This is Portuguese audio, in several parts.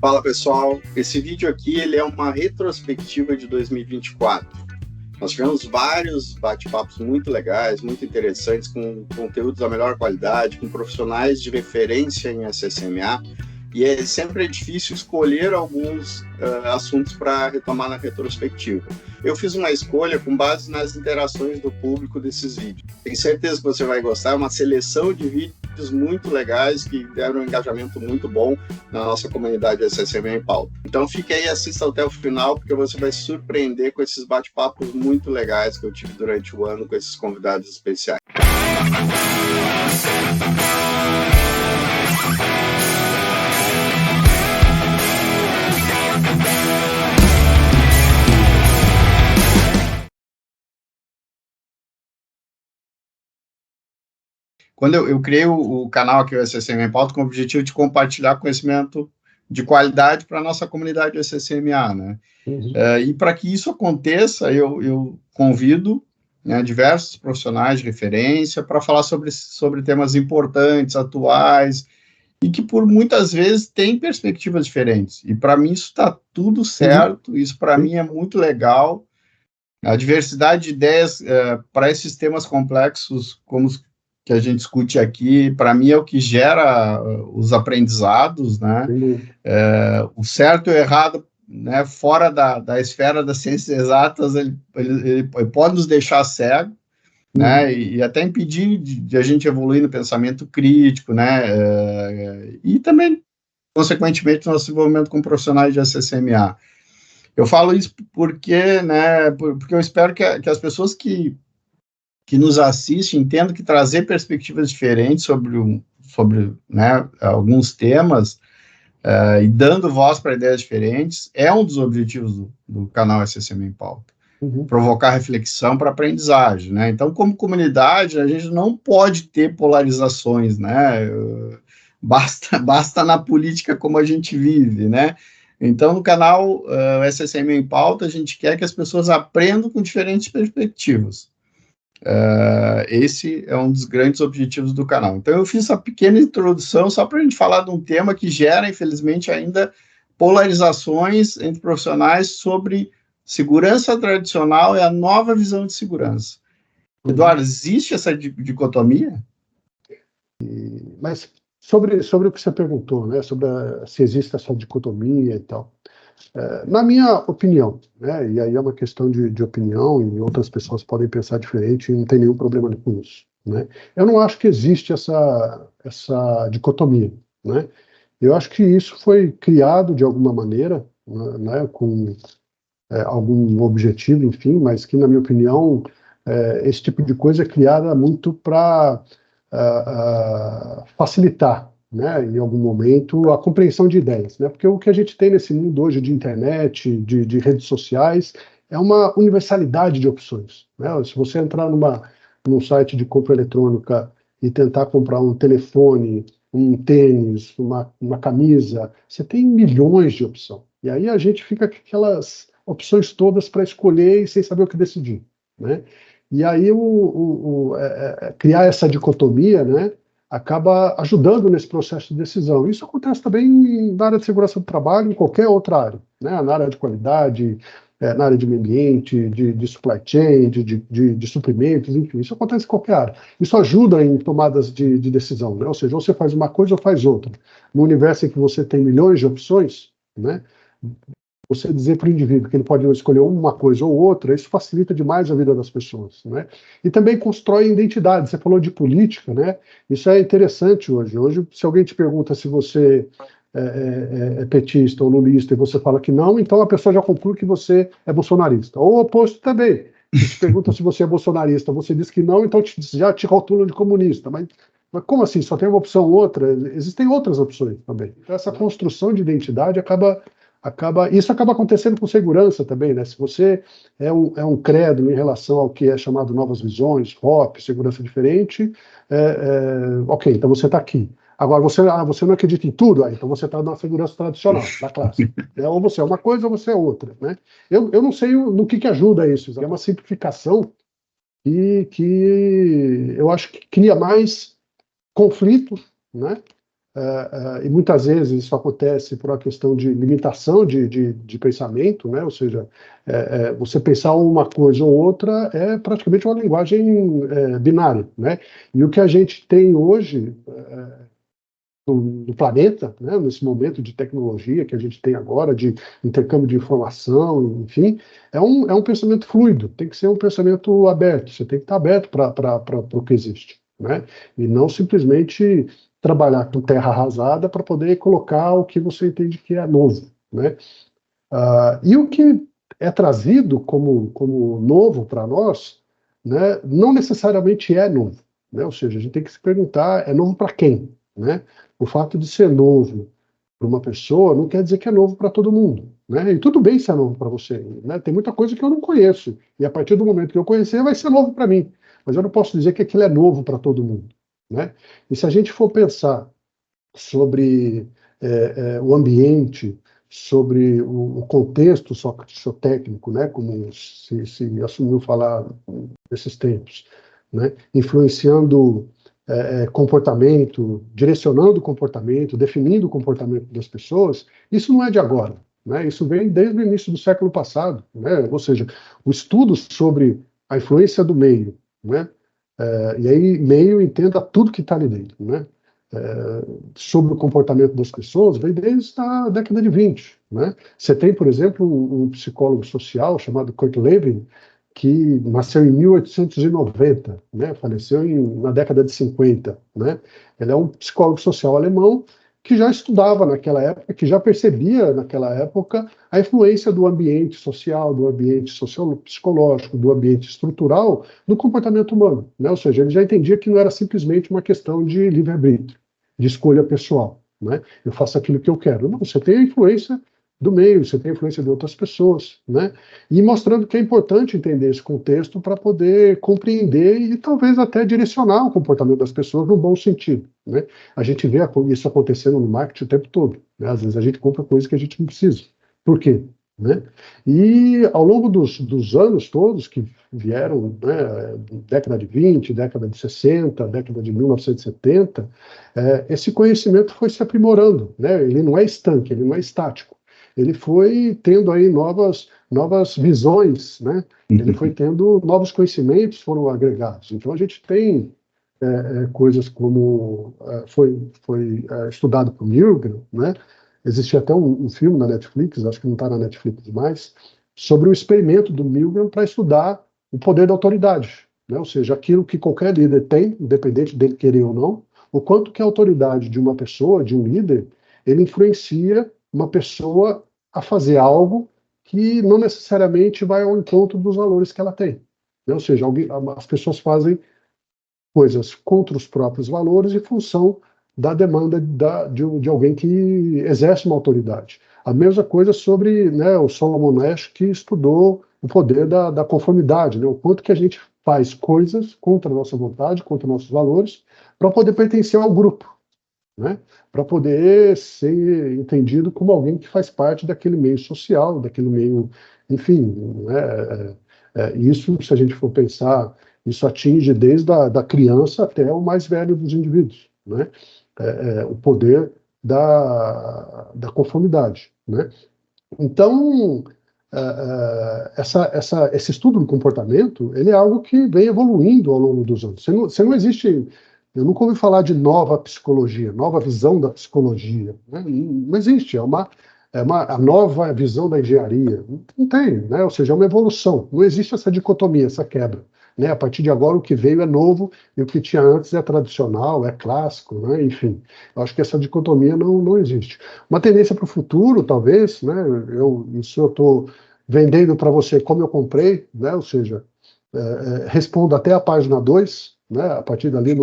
Fala pessoal, esse vídeo aqui ele é uma retrospectiva de 2024. Nós tivemos vários bate-papos muito legais, muito interessantes, com conteúdos da melhor qualidade, com profissionais de referência em SSMA, e sempre é difícil escolher alguns assuntos para retomar na retrospectiva. Eu fiz uma escolha com base nas interações do público desses vídeos. Tenho certeza que você vai gostar, é uma seleção de vídeos muito legais que deram um engajamento muito bom na nossa comunidade SSMA em pauta. Então fique aí e assista até o final, porque você vai se surpreender com esses bate-papos muito legais que eu tive durante o ano com esses convidados especiais. Quando eu criei o canal aqui, o SSMA em Pauta, com o objetivo de compartilhar conhecimento de qualidade para a nossa comunidade SSMA, né? Uhum. E para que isso aconteça, eu convido, né, diversos profissionais de referência para falar sobre temas importantes, atuais, e que por muitas vezes têm perspectivas diferentes. E para mim isso está tudo certo, isso para mim é muito legal. A diversidade de ideias para esses temas complexos, como os que a gente discute aqui, para mim é o que gera os aprendizados, né? O certo e o errado, né, fora da esfera das ciências exatas, ele pode nos deixar cego, né, e até impedir de a gente evoluir no pensamento crítico, né, e também, consequentemente, no nosso desenvolvimento como profissionais de SSMA. Eu falo isso porque, né, porque eu espero que as pessoas que nos assistem entendam que trazer perspectivas diferentes sobre né, alguns temas e dando voz para ideias diferentes é um dos objetivos do canal SSMA em Pauta. Provocar reflexão para aprendizagem, né? Então, como comunidade, a gente não pode ter polarizações, né? Basta na política como a gente vive, né? Então, no canal SSMA em Pauta, a gente quer que as pessoas aprendam com diferentes perspectivas. Esse é um dos grandes objetivos do canal. Então, eu fiz essa pequena introdução só para a gente falar de um tema que gera, infelizmente, ainda polarizações entre profissionais sobre segurança tradicional e a nova visão de segurança. Eduardo, existe essa dicotomia? Mas sobre o que você perguntou, né, sobre se existe essa dicotomia e tal, na minha opinião, né, e aí é uma questão de opinião, e outras pessoas podem pensar diferente, e não tem nenhum problema com isso, né? Eu não acho que existe essa dicotomia, né? Eu acho que isso foi criado de alguma maneira, né, com algum objetivo, enfim, mas que, na minha opinião, esse tipo de coisa é criada muito para facilitar, né, em algum momento, a compreensão de ideias, né, porque o que a gente tem nesse mundo hoje de internet, de redes sociais, é uma universalidade de opções, né? Se você entrar num site de compra eletrônica e tentar comprar um telefone, um tênis, uma camisa, você tem milhões de opções, e aí a gente fica com aquelas opções todas para escolher e sem saber o que decidir, né? E aí criar essa dicotomia, né, acaba ajudando nesse processo de decisão. Isso acontece também na área de segurança do trabalho, em qualquer outra área, né, na área de qualidade, na área de meio ambiente, de supply chain, de suprimentos, enfim, isso acontece em qualquer área. Isso ajuda em tomadas de decisão, né? Ou seja, ou você faz uma coisa ou faz outra. No universo em que você tem milhões de opções, né, você dizer para o indivíduo que ele pode escolher uma coisa ou outra, isso facilita demais a vida das pessoas, né? E também constrói identidade. Você falou de política, né? Isso é interessante hoje. Hoje, se alguém te pergunta se você é petista ou lulista e você fala que não, então a pessoa já conclui que você é bolsonarista. Ou o oposto também. Se te pergunta se você é bolsonarista, você diz que não, então já te rotulam de comunista. Mas como assim? Só tem uma opção ou outra? Existem outras opções também. Então, essa construção de identidade isso acaba acontecendo com segurança também, né? Se você é um credo em relação ao que é chamado novas visões, FOP, segurança diferente, ok, então você está aqui. Agora, você não acredita em tudo, então você está na segurança tradicional, da classe. Ou você é uma coisa ou você é outra, né? Eu não sei no que ajuda isso, é uma simplificação que eu acho que cria mais conflito, né? e muitas vezes isso acontece por uma questão de limitação de pensamento, né? Ou seja, você pensar uma coisa ou outra é praticamente uma linguagem binária, né? E o que a gente tem hoje no planeta, né, nesse momento de tecnologia que a gente tem agora, de intercâmbio de informação, enfim, é um pensamento fluido, tem que ser um pensamento aberto, você tem que estar aberto para o que existe, né? E não simplesmente trabalhar com terra arrasada para poder colocar o que você entende que é novo, né? E o que é trazido como novo para nós, né, não necessariamente é novo, né? Ou seja, a gente tem que se perguntar, é novo para quem, né? O fato de ser novo para uma pessoa não quer dizer que é novo para todo mundo, né? E tudo bem se é novo para você, né? Tem muita coisa que eu não conheço, e a partir do momento que eu conhecer, vai ser novo para mim. Mas eu não posso dizer que aquilo é novo para todo mundo, né? E se a gente for pensar sobre o ambiente, sobre o contexto sociotécnico, né, como se assumiu falar nesses tempos, né, influenciando comportamento, direcionando o comportamento, definindo o comportamento das pessoas, isso não é de agora, né, isso vem desde o início do século passado, né, ou seja, o estudo sobre a influência do meio, né, e aí meio entenda tudo que está ali dentro, né, sobre o comportamento das pessoas vem desde a década de 20, né? Você tem, por exemplo, um psicólogo social chamado Kurt Lewin, que nasceu em 1890, né? Faleceu na década de 50, né? Ele é um psicólogo social alemão que já estudava naquela época, que já percebia naquela época a influência do ambiente social, do ambiente psicológico, do ambiente estrutural no comportamento humano, né? Ou seja, ele já entendia que não era simplesmente uma questão de livre-arbítrio, de escolha pessoal, né? Eu faço aquilo que eu quero. Não, você tem a influência do meio, você tem a influência de outras pessoas, né? E mostrando que é importante entender esse contexto para poder compreender e talvez até direcionar o comportamento das pessoas no bom sentido, né? A gente vê isso acontecendo no marketing o tempo todo, né? Às vezes a gente compra coisas que a gente não precisa. Por quê? Né? E ao longo dos anos todos que vieram, né, década de 20, década de 60, década de 1970, esse conhecimento foi se aprimorando, né? Ele não é estanque, ele não é estático. Ele foi tendo aí novas visões, né? Ele foi tendo novos conhecimentos foram agregados. Então a gente tem coisas como foi estudado por Milgram, né? Existe até um filme na Netflix, acho que não está na Netflix mais, sobre o experimento do Milgram para estudar o poder da autoridade, né? Ou seja, aquilo que qualquer líder tem, independente dele querer ou não, o quanto que a autoridade de uma pessoa, de um líder, ele influencia uma pessoa a fazer algo que não necessariamente vai ao encontro dos valores que ela tem, né? Ou seja, as pessoas fazem coisas contra os próprios valores em função da demanda de alguém que exerce uma autoridade. A mesma coisa sobre, né, o Solomon Asch, que estudou o poder da conformidade, né, o quanto que a gente faz coisas contra a nossa vontade, contra nossos valores, para poder pertencer ao grupo, né, para poder ser entendido como alguém que faz parte daquele meio social, daquele meio, enfim, né, isso, se a gente for pensar, isso atinge desde da criança até o mais velho dos indivíduos, né? O poder da conformidade, né? Então, esse estudo do comportamento, ele é algo que vem evoluindo ao longo dos anos. Você não existe, eu nunca ouvi falar de nova psicologia, nova visão da psicologia, né? Não existe, a nova visão da engenharia. Não tem, né? Ou seja, é uma evolução. Não existe essa dicotomia, essa quebra, né? A partir de agora, o que veio é novo e o que tinha antes é tradicional, é clássico, né? Enfim, eu acho que essa dicotomia não existe. Uma tendência para o futuro, talvez, né? Isso eu estou vendendo para você como eu comprei, né? Ou seja, respondo até a página 2, né? A partir dali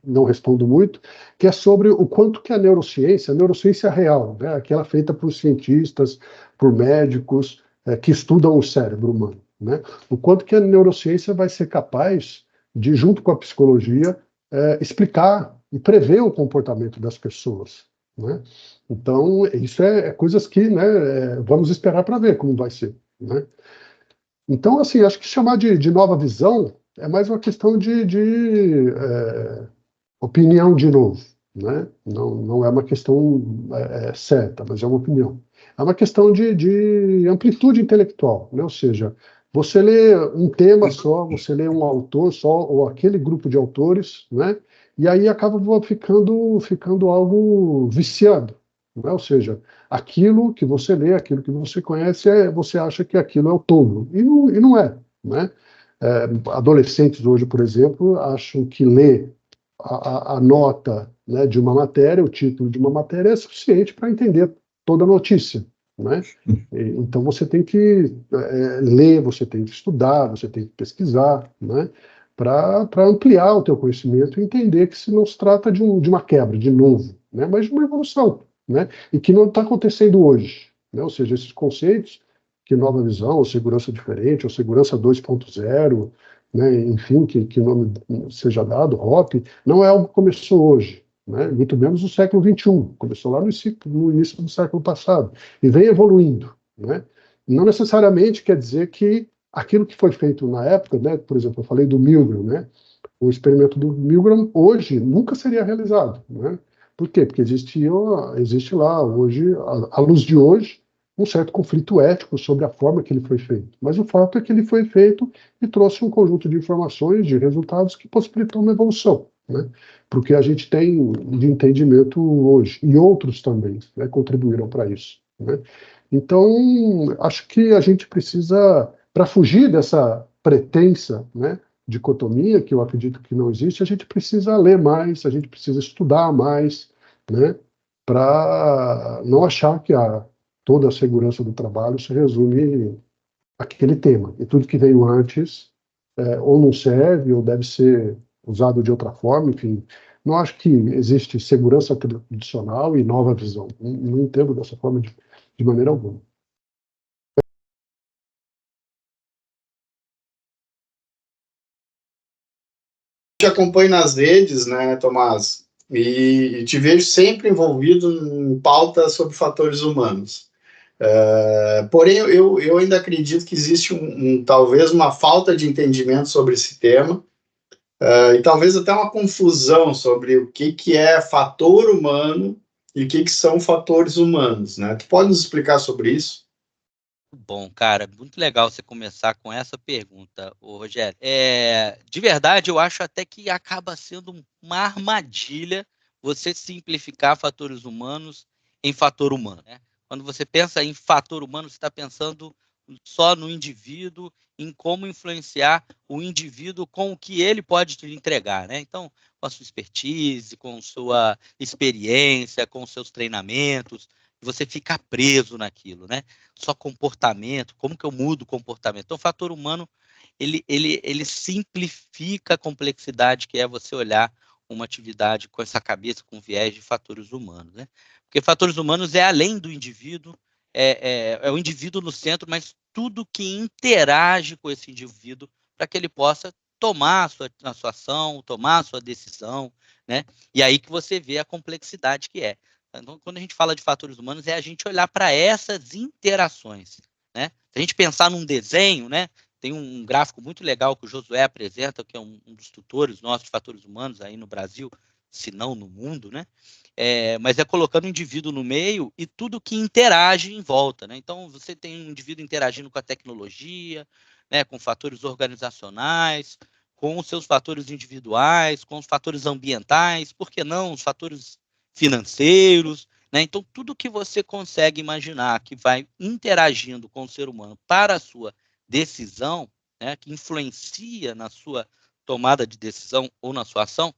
não respondo muito, que é sobre o quanto que a neurociência real, né? Aquela feita por cientistas, por médicos, que estudam o cérebro humano, né? O quanto que a neurociência vai ser capaz de, junto com a psicologia, explicar e prever o comportamento das pessoas, né? Então, isso é coisas que, né, vamos esperar para ver como vai ser, né? Então, assim, acho que chamar de nova visão é mais uma questão de opinião de novo, né? Não é uma questão certa, mas é uma opinião. É uma questão de amplitude intelectual, né? Ou seja, você lê um tema só, você lê um autor só, ou aquele grupo de autores, né? E aí acaba ficando algo viciado, né? Ou seja, aquilo que você lê, aquilo que você conhece, você acha que aquilo é o todo, e não é, né? Adolescentes hoje, por exemplo, acham que ler a nota, né, de uma matéria, o título de uma matéria é suficiente para entender toda a notícia, né? Então você tem que ler, você tem que estudar, você tem que pesquisar, né? Para ampliar o teu conhecimento e entender que se não se trata de uma quebra, de novo, né? Mas de uma evolução, né? E que não está acontecendo hoje, né? Ou seja, esses conceitos que nova visão, ou segurança diferente, ou segurança 2.0, né? Enfim, que nome seja dado, HOP, não é algo que começou hoje, né? Muito menos no século XXI, começou lá no início do século passado, e vem evoluindo, né? Não necessariamente quer dizer que aquilo que foi feito na época, né? Por exemplo, eu falei do Milgram, né? O experimento do Milgram hoje nunca seria realizado, né? Por quê? Porque existe lá hoje, à luz de hoje, um certo conflito ético sobre a forma que ele foi feito. Mas o fato é que ele foi feito e trouxe um conjunto de informações, de resultados que possibilitou uma evolução, né? Para o que a gente tem de entendimento hoje. E outros também, né, contribuíram para isso, né? Então, acho que a gente precisa, para fugir dessa pretensa, né, dicotomia, que eu acredito que não existe, a gente precisa ler mais, a gente precisa estudar mais, né, para não achar que toda a segurança do trabalho se resume àquele tema. E tudo que veio antes ou não serve, ou deve ser usado de outra forma, enfim. Não acho que existe segurança tradicional e nova visão. Não entendo dessa forma de maneira alguma. Te acompanho nas redes, né, Tomás? E te vejo sempre envolvido em pautas sobre fatores humanos. Porém, eu ainda acredito que existe talvez uma falta de entendimento sobre esse tema, e talvez até uma confusão sobre o que é fator humano e o que são fatores humanos, né? Tu pode nos explicar sobre isso? Bom, cara, muito legal você começar com essa pergunta, ô Rogério. De verdade, eu acho até que acaba sendo uma armadilha você simplificar fatores humanos em fator humano, né? Quando você pensa em fator humano, você está pensando só no indivíduo, em como influenciar o indivíduo com o que ele pode te entregar, né? Então, com a sua expertise, com sua experiência, com seus treinamentos, você fica preso naquilo, né? Só comportamento, como que eu mudo o comportamento? Então, o fator humano, ele simplifica a complexidade que é você olhar uma atividade com essa cabeça, com viés de fatores humanos, né? Porque fatores humanos é além do indivíduo, é o indivíduo no centro, mas tudo que interage com esse indivíduo para que ele possa tomar a sua ação, tomar a sua decisão, né? E aí que você vê a complexidade que é. Então, quando a gente fala de fatores humanos, é a gente olhar para essas interações, né? Se a gente pensar num desenho, né? Tem um gráfico muito legal que o Josué apresenta, que é um dos tutores nossos de fatores humanos aí no Brasil, se não no mundo, né? Mas é colocando o indivíduo no meio e tudo que interage em volta, né? Então, você tem um indivíduo interagindo com a tecnologia, né? Com fatores organizacionais, com os seus fatores individuais, com os fatores ambientais, por que não os fatores financeiros, né? Então, tudo que você consegue imaginar que vai interagindo com o ser humano para a sua decisão, né? Que influencia na sua tomada de decisão ou na sua ação,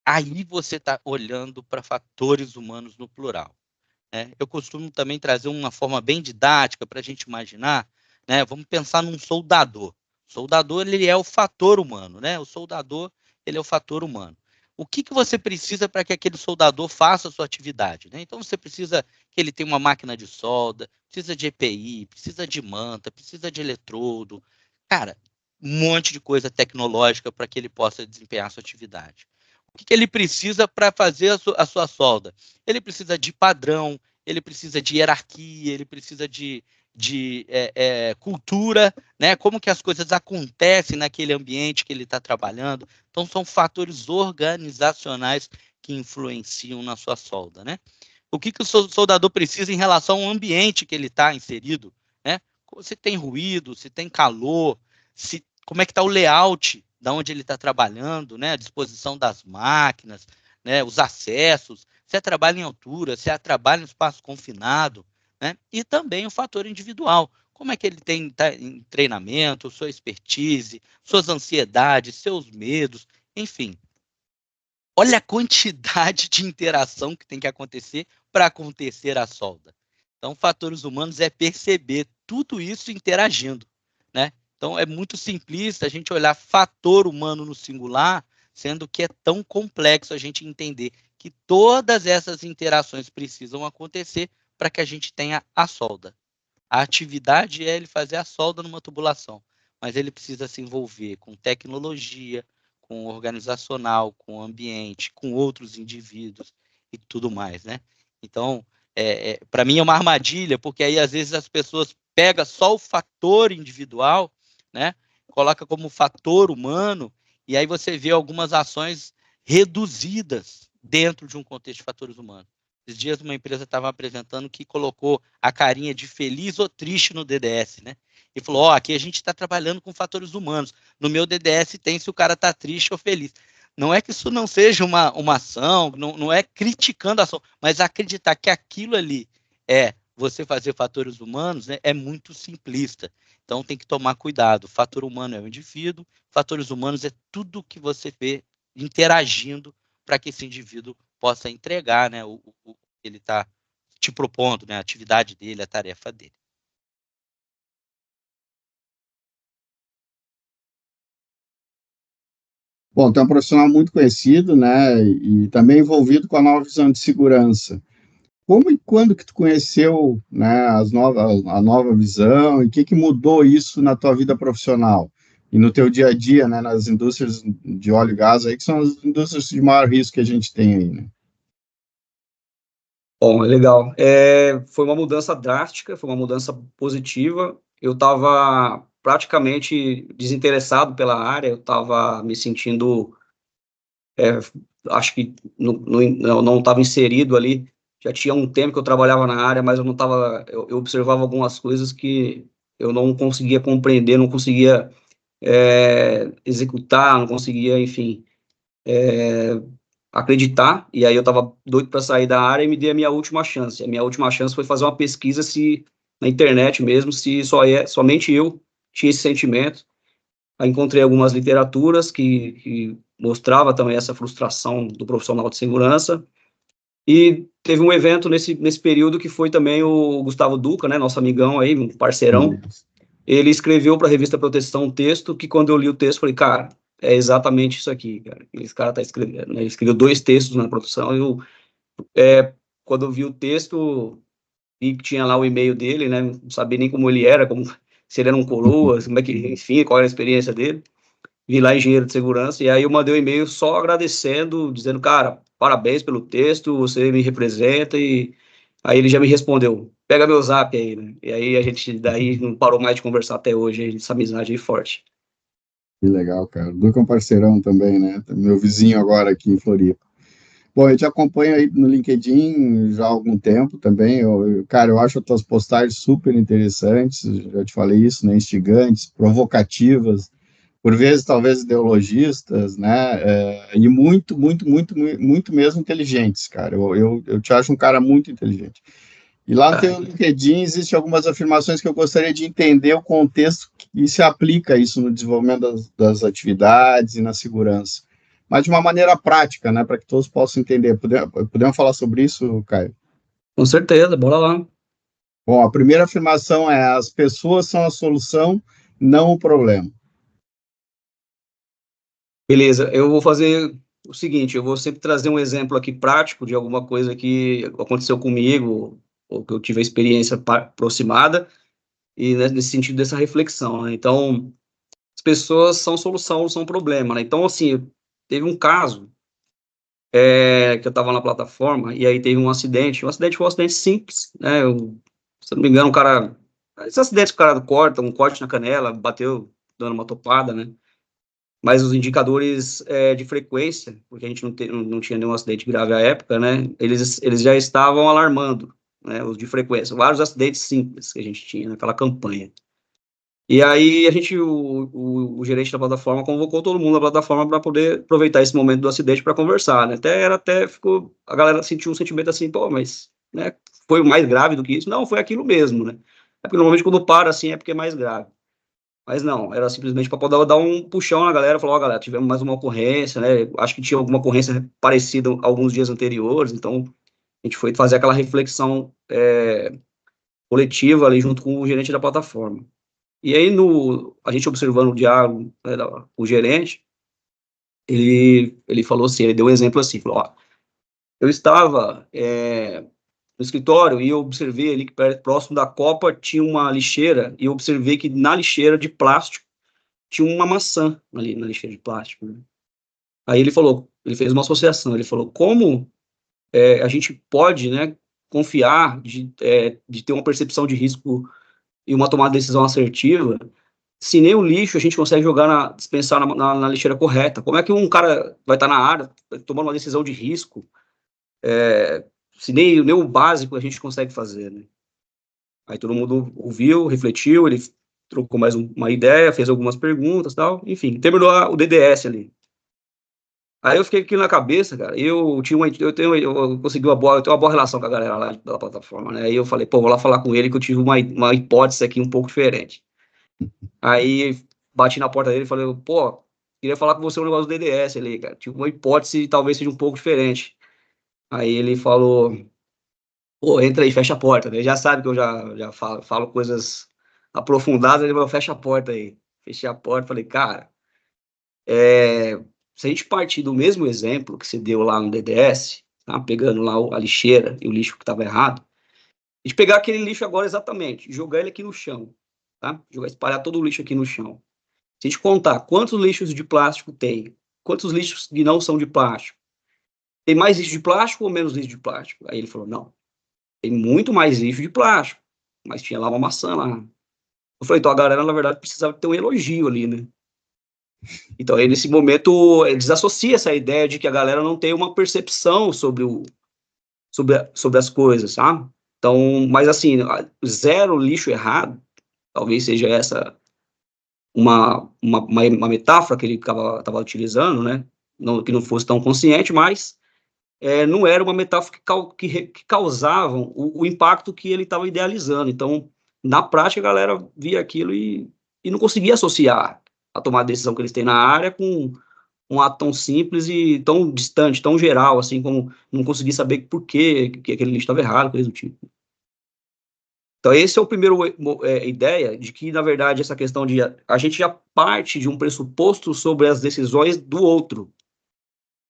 aí você está olhando para fatores humanos no plural, né? Eu costumo também trazer uma forma bem didática para a gente imaginar, né? Vamos pensar num soldador. O soldador, ele é o fator humano, né? O soldador, ele é o fator humano. O que você precisa para que aquele soldador faça a sua atividade, né? Então, você precisa que ele tenha uma máquina de solda, precisa de EPI, precisa de manta, precisa de eletrodo. Cara, um monte de coisa tecnológica para que ele possa desempenhar a sua atividade. O que ele precisa para fazer a sua solda? Ele precisa de padrão, ele precisa de hierarquia, ele precisa de cultura, né? Como que as coisas acontecem naquele ambiente que ele está trabalhando. Então, são fatores organizacionais que influenciam na sua solda, né? O que o soldador precisa em relação ao ambiente que ele está inserido, né? Se tem ruído, se tem calor, como é que está o layout da onde ele está trabalhando, né? A disposição das máquinas, né? Os acessos, se é trabalho em altura, se é trabalho em espaço confinado, né? E também o fator individual. Como é que ele tá em treinamento, sua expertise, suas ansiedades, seus medos, enfim. Olha a quantidade de interação que tem que acontecer para acontecer a solda. Então, fatores humanos é perceber tudo isso interagindo, né? Então, é muito simplista a gente olhar fator humano no singular, sendo que é tão complexo a gente entender que todas essas interações precisam acontecer para que a gente tenha a solda. A atividade é ele fazer a solda numa tubulação, mas ele precisa se envolver com tecnologia, com organizacional, com ambiente, com outros indivíduos e tudo mais, né? Então, para mim é uma armadilha, porque aí às vezes as pessoas pegam só o fator individual, né? Coloca como fator humano, e aí você vê algumas ações reduzidas dentro de um contexto de fatores humanos. Esses dias uma empresa estava apresentando que colocou a carinha de feliz ou triste no DDS, né? E falou, aqui a gente está trabalhando com fatores humanos. No meu DDS tem se o cara está triste ou feliz. Não é que isso não seja uma ação, não é criticando a ação, mas acreditar que aquilo ali é você fazer fatores humanos, né, é muito simplista. Então tem que tomar cuidado. Fator humano é o indivíduo, fatores humanos é tudo que você vê interagindo para que esse indivíduo possa entregar, né, o que ele está te propondo, né, a atividade dele, a tarefa dele. Bom, tem um profissional muito conhecido, né, e também envolvido com a nova visão de segurança. Como e quando que tu conheceu, né, a nova visão e o que mudou isso na tua vida profissional e no teu dia a dia, né, nas indústrias de óleo e gás aí, que são as indústrias de maior risco que a gente tem aí, né? Bom, é legal. Foi uma mudança drástica, foi uma mudança positiva. Eu estava praticamente desinteressado pela área, eu estava me sentindo, acho que não estava inserido ali. Já tinha um tempo que eu trabalhava na área, mas eu não estava. Eu observava algumas coisas que eu não conseguia compreender, não conseguia executar, não conseguia, enfim, acreditar, e aí eu estava doido para sair da área e me dei a minha última chance. A minha última chance foi fazer uma pesquisa na internet mesmo, se somente eu tinha esse sentimento. Aí encontrei algumas literaturas que mostrava também essa frustração do profissional de segurança, e teve um evento nesse período que foi também o Gustavo Duca, né, nosso amigão aí, um parceirão. Ele escreveu para a revista Proteção um texto que, quando eu li o texto, falei, cara, é exatamente isso aqui, cara. Esse cara tá escrevendo, né? Ele escreveu 2 textos na produção. Quando eu vi o texto, vi que tinha lá o e-mail dele, né? Não sabia nem como ele era, se ele era um coroa, como é que, enfim, qual era a experiência dele. Vi lá engenheiro de segurança, e aí eu mandei um e-mail só agradecendo, dizendo, cara, parabéns pelo texto, você me representa, e aí ele já me respondeu, pega meu zap aí, né? E aí a gente daí não parou mais de conversar até hoje, essa amizade aí forte. Que legal, cara. O Duca é um parceirão também, né? Meu vizinho agora aqui em Floripa. Bom, eu te acompanho aí no LinkedIn já há algum tempo também. Cara, eu acho as tuas postagens super interessantes, já te falei isso, né? Instigantes, provocativas, por vezes talvez ideologistas, né? E muito, muito, muito, muito mesmo inteligentes, cara. Eu te acho um cara muito inteligente. E lá no teu LinkedIn existem algumas afirmações que eu gostaria de entender o contexto que se aplica isso no desenvolvimento das atividades e na segurança, mas de uma maneira prática, né, para que todos possam entender. Podemos falar sobre isso, Caio? Com certeza, bora lá. Bom, a primeira afirmação é: as pessoas são a solução, não o problema. Beleza, eu vou fazer o seguinte, eu vou sempre trazer um exemplo aqui prático de alguma coisa que aconteceu comigo, ou que eu tive a experiência aproximada, e, né, nesse sentido dessa reflexão, né? Então, as pessoas são solução, não são problema, né? Então, assim, teve um caso que eu estava na plataforma, e aí teve um acidente foi um acidente simples, né? Se eu não me engano, esse acidente que o cara corta, um corte na canela, bateu, dando uma topada, né? mas os indicadores de frequência, porque a gente não tinha nenhum acidente grave à época, né, eles já estavam alarmando, né, os de frequência, vários acidentes simples que a gente tinha naquela campanha. E aí o gerente da plataforma convocou todo mundo da plataforma para poder aproveitar esse momento do acidente para conversar, né, a galera sentiu um sentimento assim, pô, mas, né, foi mais grave do que isso? Não, foi aquilo mesmo, né, é porque normalmente quando para assim é porque é mais grave. Mas não, era simplesmente para poder dar um puxão na galera, falar, ó, galera, tivemos mais uma ocorrência, né, acho que tinha alguma ocorrência parecida alguns dias anteriores, então a gente foi fazer aquela reflexão coletiva ali junto com o gerente da plataforma. E aí, a gente observando o diálogo, né, o gerente, ele falou assim, ele deu um exemplo assim, falou, ó, eu estava no escritório e eu observei ali que próximo da copa tinha uma lixeira, e eu observei que na lixeira de plástico tinha uma maçã ali na lixeira de plástico, né? Aí ele fez uma associação, ele falou, como a gente pode, né, confiar de ter uma percepção de risco e uma tomada de decisão assertiva, se nem o lixo a gente consegue dispensar na lixeira correta? Como é que um cara vai estar na área tomando uma decisão de risco, se nem o básico a gente consegue fazer, né? Aí todo mundo ouviu, refletiu, ele trocou mais uma ideia, fez algumas perguntas, tal, enfim, terminou o DDS ali. Aí eu fiquei aqui na cabeça, cara, eu tenho eu tenho uma boa relação com a galera lá da plataforma, né? Aí eu falei, pô, vou lá falar com ele que eu tive uma hipótese aqui um pouco diferente. Aí bati na porta dele e falei, pô, queria falar com você um negócio do DDS ali, cara. Tive uma hipótese talvez seja um pouco diferente. Aí ele falou, pô, entra aí, fecha a porta, né? Ele já sabe que eu já falo coisas aprofundadas, ele falou, fecha a porta aí. Fechei a porta, falei, cara, se a gente partir do mesmo exemplo que você deu lá no DDS, tá? Pegando lá a lixeira e o lixo que estava errado, a gente pegar aquele lixo agora exatamente, jogar ele aqui no chão, tá? Espalhar todo o lixo aqui no chão. Se a gente contar quantos lixos de plástico tem, quantos lixos que não são de plástico, tem mais lixo de plástico ou menos lixo de plástico? Aí ele falou, não, tem muito mais lixo de plástico, mas tinha lá uma maçã lá. Eu falei, então a galera, na verdade, precisava ter um elogio ali, né? Então, aí, nesse momento, ele desassocia essa ideia de que a galera não tem uma percepção sobre as coisas, sabe? Então, mas assim, zero lixo errado, talvez seja essa uma metáfora que ele estava utilizando, né? Que não fosse tão consciente, mas não era uma metáfora que causava o impacto que ele estava idealizando. Então, na prática, a galera via aquilo e não conseguia associar a tomar a decisão que eles têm na área com um ato tão simples e tão distante, tão geral, assim, como não conseguir saber por que aquele lixo estava errado, coisa do tipo. Então, esse é o primeiro ideia de que, na verdade, essa questão de a gente já parte de um pressuposto sobre as decisões do outro.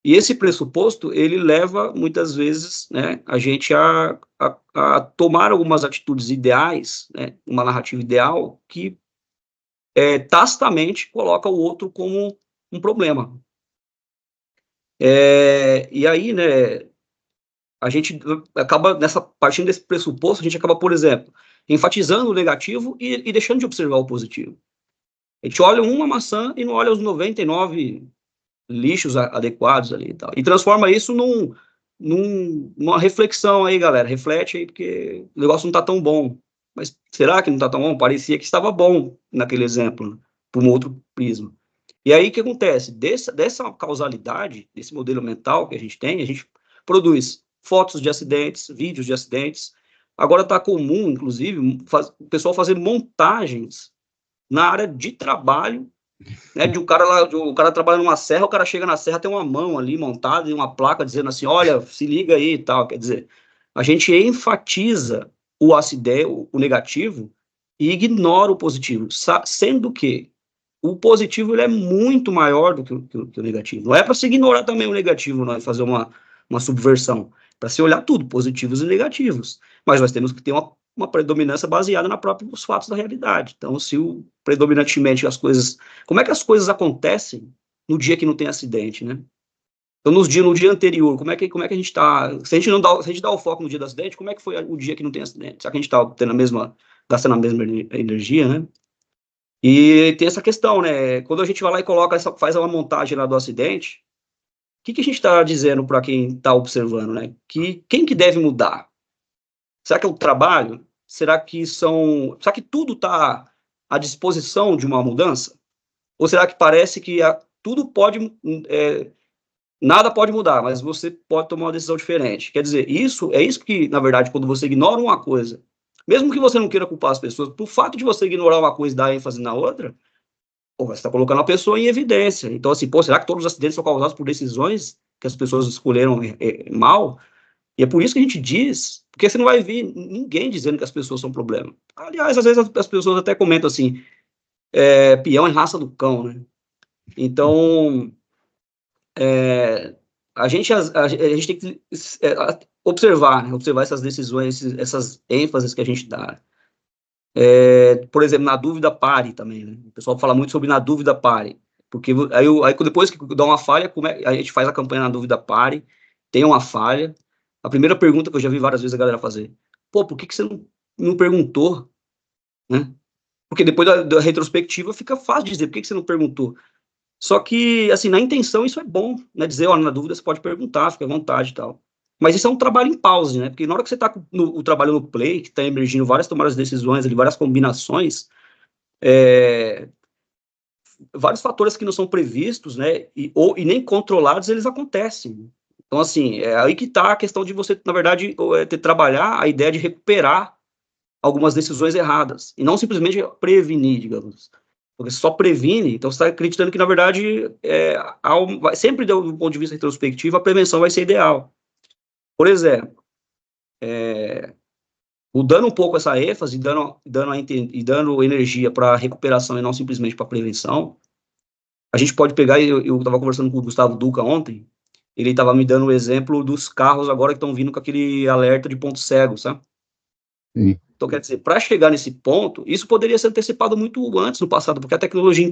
E esse pressuposto, ele leva, muitas vezes, né, a gente a tomar algumas atitudes ideais, né, uma narrativa ideal, que tacitamente coloca o outro como um problema. E aí, né, a gente acaba, partindo desse pressuposto, a gente acaba, por exemplo, enfatizando o negativo e deixando de observar o positivo. A gente olha uma maçã e não olha os 99 lixos adequados ali e tal. E transforma isso numa reflexão aí, galera. Reflete aí, porque o negócio não tá tão bom. Mas será que não tá tão bom? Parecia que estava bom naquele exemplo, né? Por um outro prisma. E aí, o que acontece? Dessa causalidade, desse modelo mental que a gente tem, a gente produz fotos de acidentes, vídeos de acidentes. Agora está comum, inclusive, o pessoal fazendo montagens na área de trabalho, né, o cara trabalha numa serra, o cara chega na serra, tem uma mão ali montada e uma placa dizendo assim, olha, se liga aí e tal. Quer dizer, a gente enfatiza o acidente, o negativo, e ignora o positivo, sendo que o positivo ele é muito maior do que o negativo. Não é para se ignorar também o negativo, não é fazer uma subversão, para se olhar tudo, positivos e negativos. Mas nós temos que ter uma predominância baseada nos próprios fatos da realidade. Então, se predominantemente as coisas... Como é que as coisas acontecem no dia que não tem acidente, né? Então, no dia anterior, como é que a gente está... Se a gente dá o foco no dia do acidente, como é que foi o dia que não tem acidente? Será que a gente está gastando a mesma energia, né? E tem essa questão, né? Quando a gente vai lá e coloca, faz uma montagem lá do acidente, o que a gente está dizendo para quem está observando, né? Quem que deve mudar? Será que é o trabalho? Será que tudo está à disposição de uma mudança? Ou será que parece que tudo pode, nada pode mudar, mas você pode tomar uma decisão diferente? Quer dizer, é isso que, na verdade, quando você ignora uma coisa, mesmo que você não queira culpar as pessoas, por fato de você ignorar uma coisa e dar ênfase na outra, você está colocando a pessoa em evidência. Então, assim, será que todos os acidentes são causados por decisões que as pessoas escolheram mal? E é por isso que a gente diz, porque você não vai ver ninguém dizendo que as pessoas são problema. Aliás, às vezes as pessoas até comentam assim, peão em raça do cão, né? Então, a gente tem que observar, né? Observar essas decisões, essas ênfases que a gente dá. Por exemplo, na dúvida pare também, né? O pessoal fala muito sobre na dúvida pare, porque aí depois que dá uma falha, a gente faz a campanha na dúvida pare, tem uma falha, a primeira pergunta que eu já vi várias vezes a galera fazer, por que você não perguntou, né? Porque depois da retrospectiva fica fácil de dizer, por que você não perguntou? Só que, assim, na intenção isso é bom, né? Dizer, olha, na dúvida você pode perguntar, fica à vontade e tal. Mas isso é um trabalho em pause, né? Porque na hora que você está com o trabalho no play, que está emergindo várias tomadas de decisões, ali, várias combinações, vários fatores que não são previstos, né? E nem controlados, eles acontecem. Então, assim, é aí que está a questão de você, na verdade, trabalhar a ideia de recuperar algumas decisões erradas, e não simplesmente prevenir, digamos. Porque só previne, então você está acreditando que, na verdade, sempre do ponto de vista retrospectivo, a prevenção vai ser ideal. Por exemplo, mudando um pouco essa ênfase, dando energia para a recuperação e não simplesmente para a prevenção, a gente pode pegar, eu estava conversando com o Gustavo Duca ontem, ele estava me dando o exemplo dos carros agora que estão vindo com aquele alerta de ponto cego, sabe? Sim. Então, quer dizer, para chegar nesse ponto, isso poderia ser antecipado muito antes, no passado, porque a tecnologia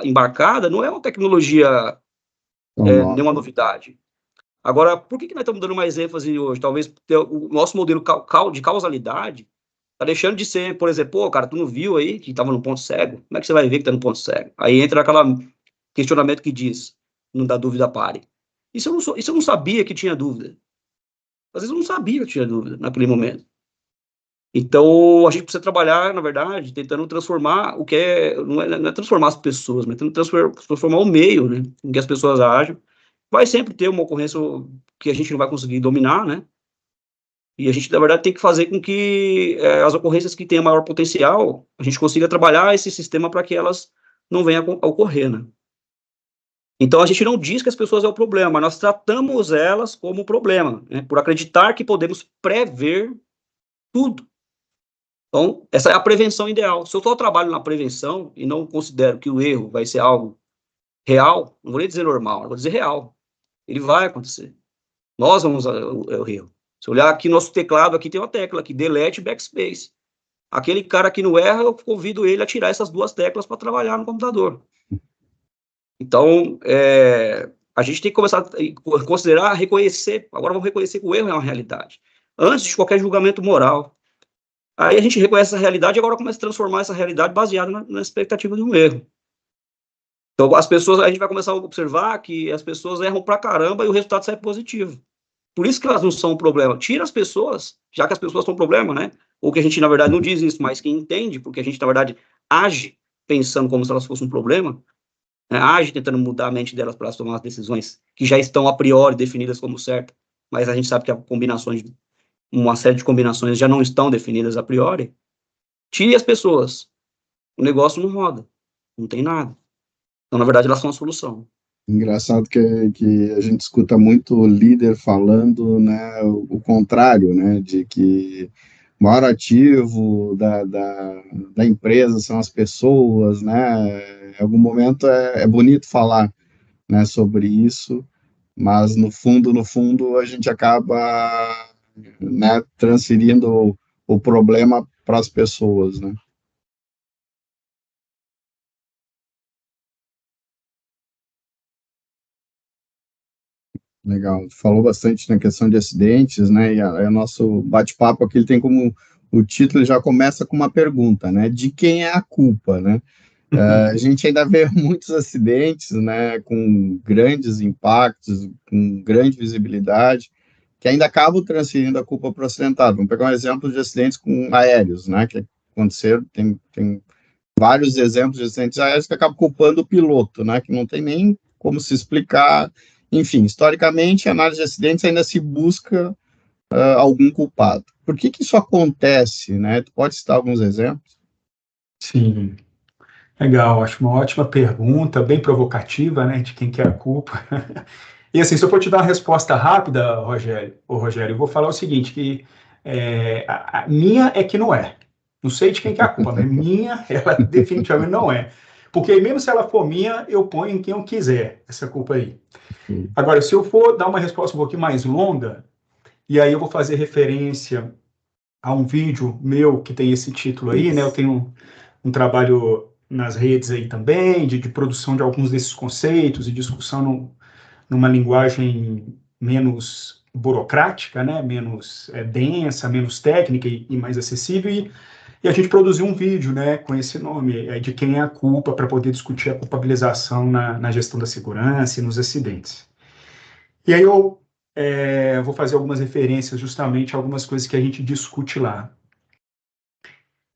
embarcada não é uma tecnologia, nenhuma novidade. Agora, por que nós estamos dando mais ênfase hoje? Talvez o nosso modelo de causalidade está deixando de ser, por exemplo, pô, cara, tu não viu aí que estava no ponto cego? Como é que você vai ver que está no ponto cego? Aí entra aquele questionamento que diz, não dá dúvida, pare. Isso eu não sabia que tinha dúvida. Às vezes eu não sabia que tinha dúvida naquele momento. Então, a gente precisa trabalhar, na verdade, tentando transformar não é transformar as pessoas, mas tentando transformar o meio, né, em que as pessoas agem. Vai sempre ter uma ocorrência que a gente não vai conseguir dominar, né, e a gente, na verdade, tem que fazer com que as ocorrências que têm maior potencial, a gente consiga trabalhar esse sistema para que elas não venham a ocorrer, né. Então, a gente não diz que as pessoas é o problema, mas nós tratamos elas como problema, né, por acreditar que podemos prever tudo. Então, essa é a prevenção ideal. Se eu só trabalho na prevenção e não considero que o erro vai ser algo real, não vou nem dizer normal, eu vou dizer real. Ele vai acontecer. Nós vamos ao erro. Se olhar aqui no nosso teclado, aqui tem uma tecla aqui, delete e backspace. Aquele cara que não erra, eu convido ele a tirar essas duas teclas para trabalhar no computador. Então, a gente tem que começar a considerar, reconhecer, agora vamos reconhecer que o erro é uma realidade. Antes de qualquer julgamento moral. Aí a gente reconhece essa realidade e agora começa a transformar essa realidade baseada na expectativa de um erro. Então, a gente vai começar a observar que as pessoas erram pra caramba e o resultado sai positivo. Por isso que elas não são um problema. Tira as pessoas, já que as pessoas são um problema, né? Ou que a gente, na verdade, não diz isso, mas que entende, porque a gente, na verdade, age pensando como se elas fossem um problema, né? Age tentando mudar a mente delas para elas tomar as decisões que já estão a priori definidas como certas, mas a gente sabe que uma série de combinações já não estão definidas a priori, tire as pessoas, o negócio não roda, não tem nada. Então, na verdade, elas são a solução. Engraçado que a gente escuta muito o líder falando, né, o contrário, né, de que o maior ativo da empresa são as pessoas, né, em algum momento é bonito falar, né, sobre isso, mas no fundo a gente acaba, né, transferindo o problema para as pessoas, né. Legal, falou bastante na questão de acidentes, né, e o nosso bate-papo aqui ele tem como, o título já começa com uma pergunta, né, de quem é a culpa, né, A gente ainda vê muitos acidentes, né, com grandes impactos, com grande visibilidade, que ainda acabam transferindo a culpa para o acidentado. Vamos pegar um exemplo de acidentes com aéreos, né, que aconteceram, tem vários exemplos de acidentes aéreos que acabam culpando o piloto, né, que não tem nem como se explicar. Enfim, historicamente, a análise de acidentes ainda se busca algum culpado. Por que isso acontece, né? Tu pode citar alguns exemplos? Sim, legal, acho uma ótima pergunta, bem provocativa, né, de quem quer a culpa. E assim, se eu for te dar uma resposta rápida, Rogério, eu vou falar o seguinte, que a minha é que não é. Não sei de quem que é a culpa, mas minha, ela definitivamente não é. Porque mesmo se ela for minha, eu ponho em quem eu quiser essa culpa aí. Agora, se eu for dar uma resposta um pouquinho mais longa, e aí eu vou fazer referência a um vídeo meu que tem esse título aí, né? Eu tenho um trabalho nas redes aí também, de produção de alguns desses conceitos e discussão numa linguagem menos burocrática, né? Menos densa, menos técnica e mais acessível. E a gente produziu um vídeo, né, com esse nome, de quem é a culpa, para poder discutir a culpabilização na gestão da segurança e nos acidentes. E aí eu vou fazer algumas referências justamente a algumas coisas que a gente discute lá.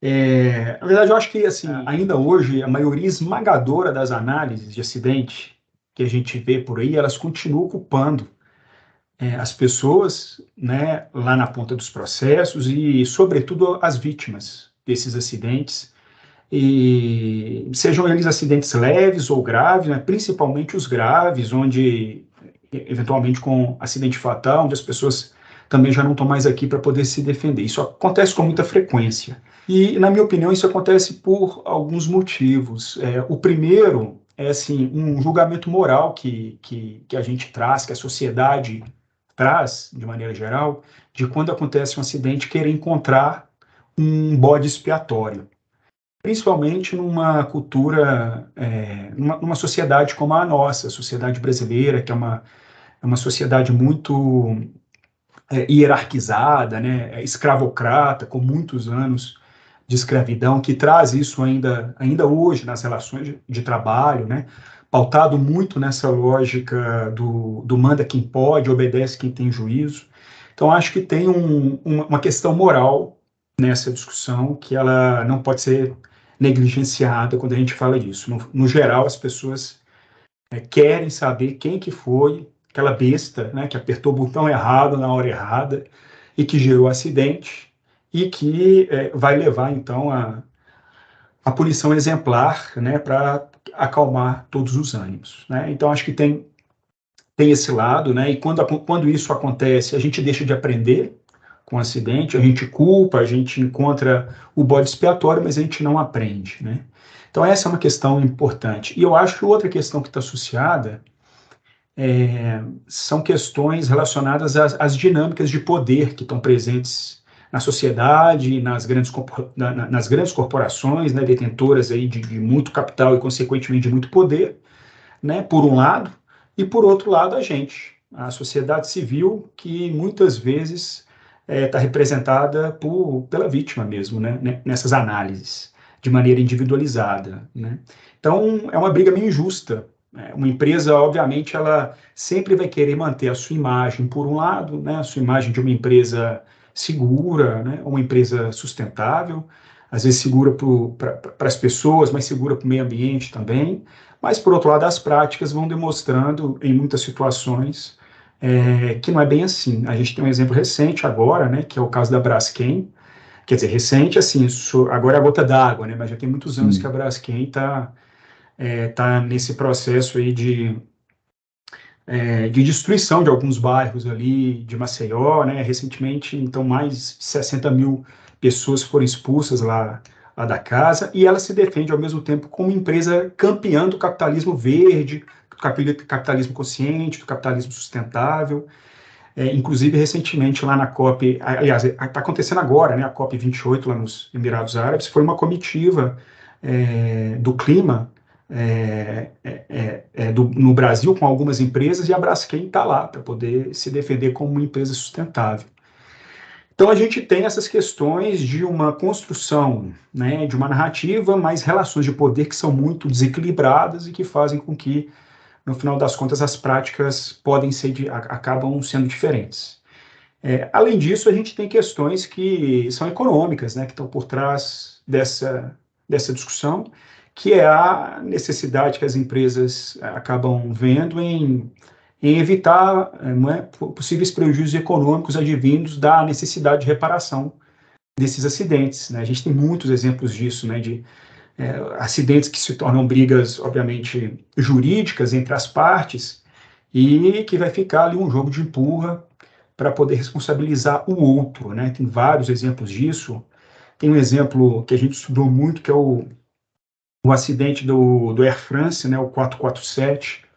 Na verdade, eu acho que, assim, ainda hoje, a maioria esmagadora das análises de acidente que a gente vê por aí, elas continuam culpando as pessoas, né, lá na ponta dos processos e, sobretudo, as vítimas desses acidentes, e sejam eles acidentes leves ou graves, né, principalmente os graves, onde, eventualmente, com acidente fatal, onde as pessoas também já não estão mais aqui para poder se defender. Isso acontece com muita frequência. E, na minha opinião, isso acontece por alguns motivos. O primeiro é, assim, um julgamento moral que a gente traz, que a sociedade traz, de maneira geral, de quando acontece um acidente, querer encontrar um bode expiatório. Principalmente numa cultura, numa sociedade como a nossa, a sociedade brasileira, que é uma sociedade muito hierarquizada, né, escravocrata, com muitos anos de escravidão, que traz isso ainda hoje nas relações de trabalho, né, pautado muito nessa lógica do manda quem pode, obedece quem tem juízo. Então, acho que tem uma questão moral nessa discussão que ela não pode ser negligenciada quando a gente fala disso. No geral, as pessoas querem saber quem que foi aquela besta, né, que apertou o botão errado na hora errada e que gerou acidente e que vai levar, então, a punição exemplar, né, para acalmar todos os ânimos, né? Então, acho que tem esse lado, né? E quando isso acontece, a gente deixa de aprender com o acidente, a gente culpa, a gente encontra o bode expiatório, mas a gente não aprende, né? Então, essa é uma questão importante. E eu acho que outra questão que está associada são questões relacionadas às dinâmicas de poder que estão presentes na sociedade, nas grandes corporações, né, detentoras aí de muito capital e, consequentemente, de muito poder, né, por um lado, e, por outro lado, a sociedade civil, que muitas vezes está representada pela vítima mesmo, né, nessas análises, de maneira individualizada, né? Então, é uma briga meio injusta. Uma empresa, obviamente, ela sempre vai querer manter a sua imagem, por um lado, né, a sua imagem de uma empresa segura, né, uma empresa sustentável, às vezes segura para as pessoas, mas segura para o meio ambiente também. Mas, por outro lado, as práticas vão demonstrando, em muitas situações, que não é bem assim. A gente tem um exemplo recente agora, né, que é o caso da Braskem. Quer dizer, recente, assim, agora é a gota d'água, né, mas já tem muitos anos que a Braskem está nesse processo aí de destruição de alguns bairros ali de Maceió, né? Recentemente, então, mais de 60 mil pessoas foram expulsas lá da casa, e ela se defende ao mesmo tempo como empresa campeã do capitalismo verde, do capitalismo consciente, do capitalismo sustentável. Inclusive, recentemente, lá na COP, aliás, está acontecendo agora, né, a COP 28 lá nos Emirados Árabes, foi uma comitiva do clima no Brasil com algumas empresas, e a Braskem está lá para poder se defender como uma empresa sustentável. Então, a gente tem essas questões de uma construção, né, de uma narrativa, mas relações de poder que são muito desequilibradas e que fazem com que, no final das contas, as práticas acabam sendo diferentes. Além disso, a gente tem questões que são econômicas, né, que estão por trás dessa discussão, que é a necessidade que as empresas acabam vendo em evitar possíveis prejuízos econômicos advindos da necessidade de reparação desses acidentes, né? A gente tem muitos exemplos disso, né, de acidentes que se tornam brigas, obviamente, jurídicas entre as partes e que vai ficar ali um jogo de empurra para poder responsabilizar o outro, né? Tem vários exemplos disso. Tem um exemplo que a gente estudou muito, que é o acidente do Air France, né, o 447,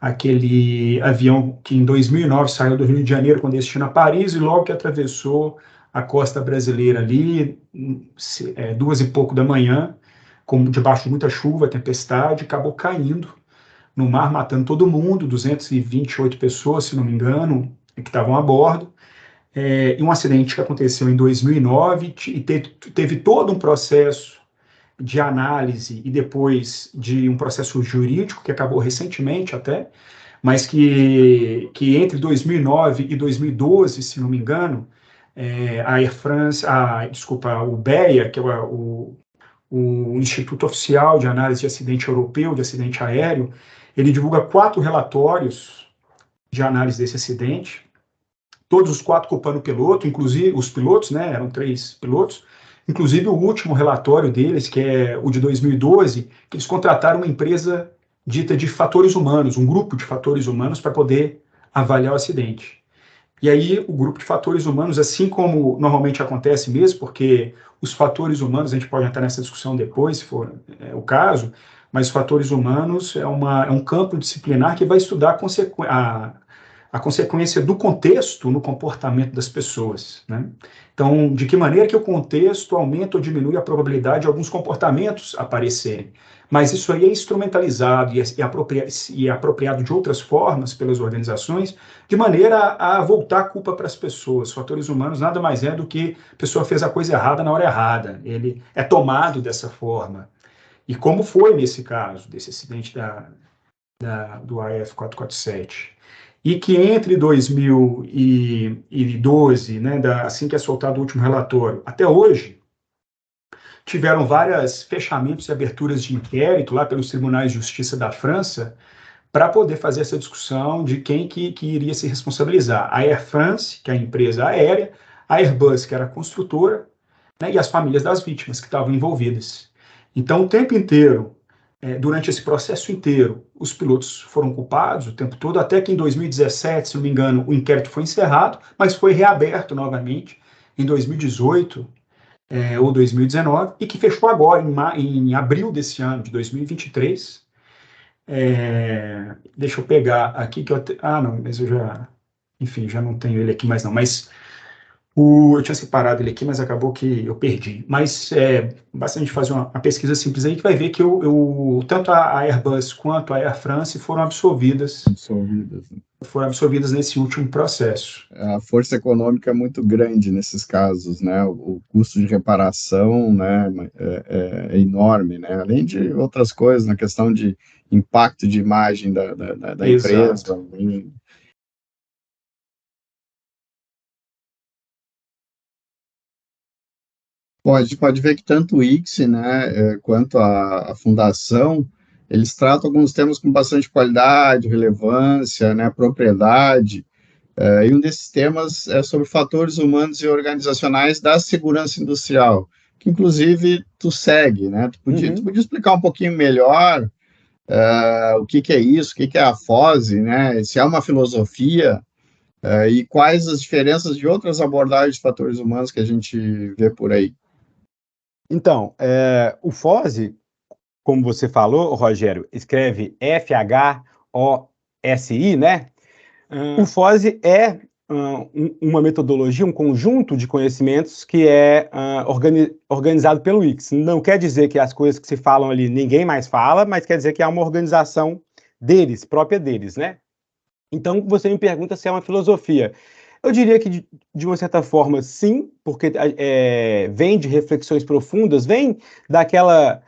aquele avião que em 2009 saiu do Rio de Janeiro com destino a Paris e logo que atravessou a costa brasileira ali, 2 e pouco da manhã, debaixo de muita chuva, tempestade, acabou caindo no mar, matando todo mundo, 228 pessoas, se não me engano, que estavam a bordo. E um acidente que aconteceu em 2009 e teve todo um processo de análise e depois de um processo jurídico que acabou recentemente até, mas que entre 2009 e 2012, se não me engano, a Air France, o BEA, que é o Instituto Oficial de Análise de Acidente Europeu, de Acidente Aéreo, ele divulga 4 relatórios de análise desse acidente, todos os 4 culpando o piloto, inclusive os pilotos, né, eram 3 pilotos, inclusive o último relatório deles, que é o de 2012, que eles contrataram uma empresa dita de fatores humanos, um grupo de fatores humanos para poder avaliar o acidente. E aí o grupo de fatores humanos, assim como normalmente acontece mesmo, porque os fatores humanos, a gente pode entrar nessa discussão depois, se for o caso, mas os fatores humanos é um campo disciplinar que vai estudar a consequência do contexto no comportamento das pessoas, né? Então, de que maneira que o contexto aumenta ou diminui a probabilidade de alguns comportamentos aparecerem. Mas isso aí é instrumentalizado e apropriado de outras formas pelas organizações, de maneira a voltar a culpa para as pessoas. Fatores humanos nada mais é do que a pessoa fez a coisa errada na hora errada. Ele é tomado dessa forma. E como foi nesse caso, desse acidente do AF 447. E que entre 2012, né, assim que é soltado o último relatório, até hoje, tiveram vários fechamentos e aberturas de inquérito lá pelos tribunais de justiça da França para poder fazer essa discussão de quem que iria se responsabilizar. A Air France, que é a empresa aérea, a Airbus, que era a construtora, né, e as famílias das vítimas que estavam envolvidas. Então, o tempo inteiro, durante esse processo inteiro, os pilotos foram culpados o tempo todo, até que em 2017, se não me engano, o inquérito foi encerrado, mas foi reaberto novamente em 2018 ou 2019, e que fechou agora, em abril desse ano, de 2023. Deixa eu pegar aqui, que não, mas eu já não tenho ele aqui mais não, mas eu tinha separado ele aqui, mas acabou que eu perdi. Mas basta a gente fazer uma pesquisa simples aí que vai ver que tanto a Airbus quanto a Air France foram absolvidas nesse último processo. A força econômica é muito grande nesses casos, né? O custo de reparação, né, é enorme, né? Além de outras coisas, na questão de impacto de imagem da empresa. Pode ver que tanto o ICSE, né, quanto a Fundação, eles tratam alguns temas com bastante qualidade, relevância, né, propriedade, e um desses temas é sobre fatores humanos e organizacionais da segurança industrial, que inclusive tu segue, né? Tu podia explicar um pouquinho melhor o que é isso, o que é a FOSE, né? Se é uma filosofia, e quais as diferenças de outras abordagens de fatores humanos que a gente vê por aí. Então, o FOSE, como você falou, Rogério, escreve FHOSI, né? O FOSE é uma metodologia, um conjunto de conhecimentos que é organizado pelo ICSE. Não quer dizer que as coisas que se falam ali ninguém mais fala, mas quer dizer que é uma organização deles, própria deles, né? Então, você me pergunta se é uma filosofia. Eu diria que, de uma certa forma, sim, porque vem de reflexões profundas, vem daquela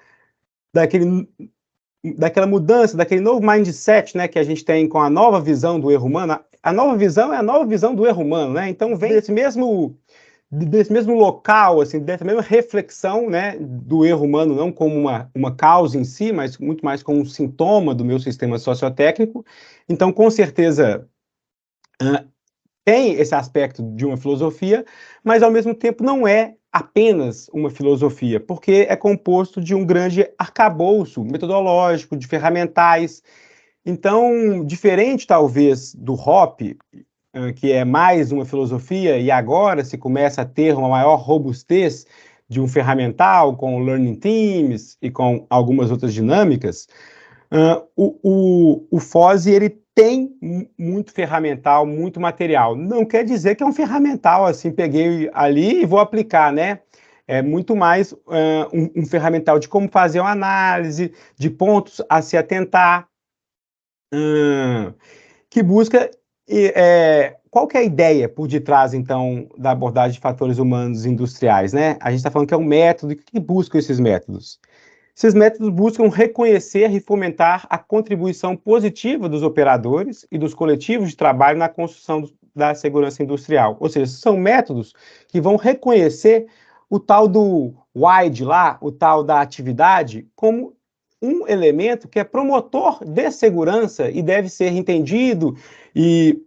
mudança, daquele novo mindset, né, que a gente tem com a nova visão do erro humano. A nova visão é a nova visão do erro humano, né? Então vem desse mesmo local, assim, dessa mesma reflexão, né, do erro humano, não como uma causa em si, mas muito mais como um sintoma do meu sistema sociotécnico. Então, com certeza, tem esse aspecto de uma filosofia, mas ao mesmo tempo não é apenas uma filosofia, porque é composto de um grande arcabouço metodológico, de ferramentais. Então, diferente talvez do Hoppe, que é mais uma filosofia, e agora se começa a ter uma maior robustez de um ferramental com Learning Teams e com algumas outras dinâmicas, o FOSS, ele tem muito ferramental, muito material. Não quer dizer que é um ferramental, assim, peguei ali e vou aplicar, né? É muito mais um ferramental de como fazer uma análise, de pontos a se atentar, que busca... qual que é a ideia por detrás, então, da abordagem de fatores humanos industriais, né? A gente está falando que é um método. O que buscam esses métodos? Esses métodos buscam reconhecer e fomentar a contribuição positiva dos operadores e dos coletivos de trabalho na construção da segurança industrial. Ou seja, são métodos que vão reconhecer o tal do WIDE lá, o tal da atividade, como um elemento que é promotor de segurança e deve ser entendido e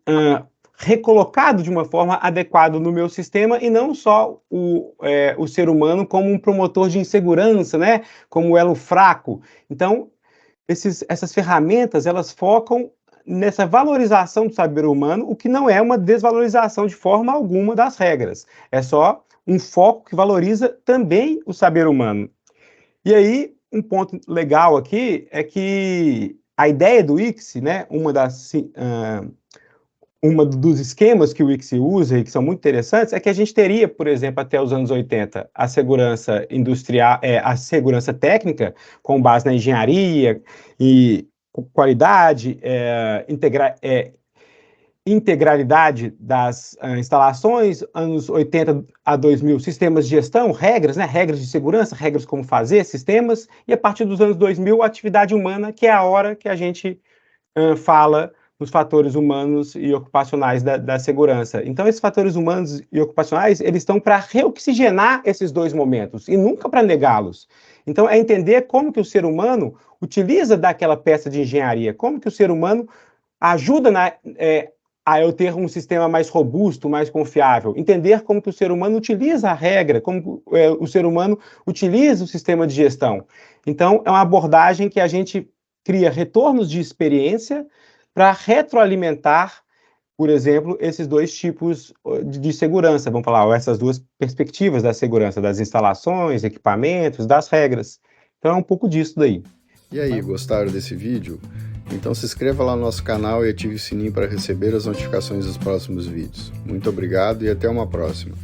recolocado de uma forma adequada no meu sistema, e não só o ser humano como um promotor de insegurança, né? Como elo fraco. Então, essas ferramentas, elas focam nessa valorização do saber humano, o que não é uma desvalorização de forma alguma das regras. É só um foco que valoriza também o saber humano. E aí, um ponto legal aqui é que a ideia do ICSE, né, uma dos esquemas que o ICSE usa e que são muito interessantes é que a gente teria, por exemplo, até os anos 80, a segurança industrial, a segurança técnica, com base na engenharia e qualidade, integralidade das instalações, anos 80 a 2000, sistemas de gestão, regras, né, regras de segurança, regras como fazer, sistemas, e a partir dos anos 2000, a atividade humana, que é a hora que a gente fala nos fatores humanos e ocupacionais da segurança. Então, esses fatores humanos e ocupacionais, eles estão para reoxigenar esses dois momentos, e nunca para negá-los. Então, é entender como que o ser humano utiliza daquela peça de engenharia, como que o ser humano ajuda a eu ter um sistema mais robusto, mais confiável. Entender como que o ser humano utiliza a regra, como o ser humano utiliza o sistema de gestão. Então, é uma abordagem que a gente cria retornos de experiência para retroalimentar, por exemplo, esses dois tipos de segurança, vamos falar, ou essas duas perspectivas da segurança, das instalações, equipamentos, das regras. Então, é um pouco disso daí. E aí, gostaram desse vídeo? Então se inscreva lá no nosso canal e ative o sininho para receber as notificações dos próximos vídeos. Muito obrigado e até uma próxima.